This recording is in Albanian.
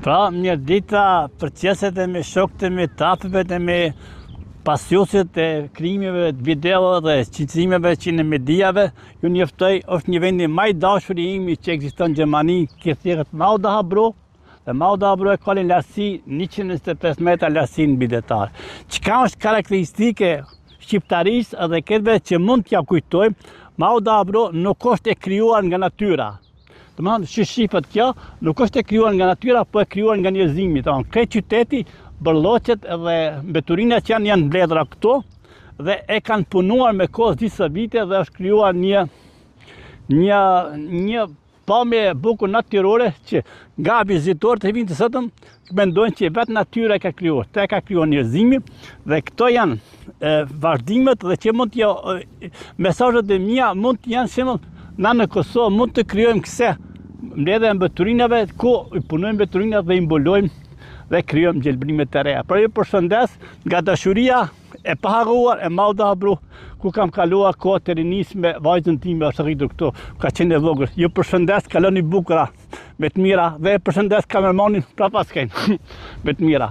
Pra, mirë dita për qeset e me shokët e me tapimet e me pasiosit e krimeve, të videove dhe qicimeve që në mediave, ju njoftoj, është një vendi maj dashuri imi që ekziston në Gjermani, këthirët Mauda Habro, dhe Mauda Habro e ka një lartësi 125 metra lartësi në bidetar. Çka është karakteristike shqiptarisë edhe këtëve që mund t'ja kujtojmë, Mauda Habro nuk është e krijuar nga natyra. Që shifët kjo, nuk është e krijuar nga natyra, po e krijuar nga njerëzimi. Këtë qyteti, bërloqet dhe mbeturinat që janë mbledhura këto dhe e kanë punuar me kohë disa vite dhe është krijuar një pamje e bukur natyrore që nga vizitorët e vinë të sotëm mendojnë që vetë natyra e ka krijuar. Te ka krijuar njerëzimi dhe këto janë vazhdimet dhe që mund t'ja mesazhet e mia mund të janë shembull na në Kosovë mund të krijojmë këse mbledhje e mbeturinave ku i punojmë mbeturinat dhe i mbulojmë dhe krijojmë gjelbrimet të reja. Pra ju përshëndes nga dashuria e paharruar e Mauda Habro, ku kam kaluar kohë të rinisë me vajzën time është rritur këtu, ka qenë e vogël. Ju përshëndes, kaloni bukura, me të mira dhe përshëndes kameramanin prapasken, me të mira.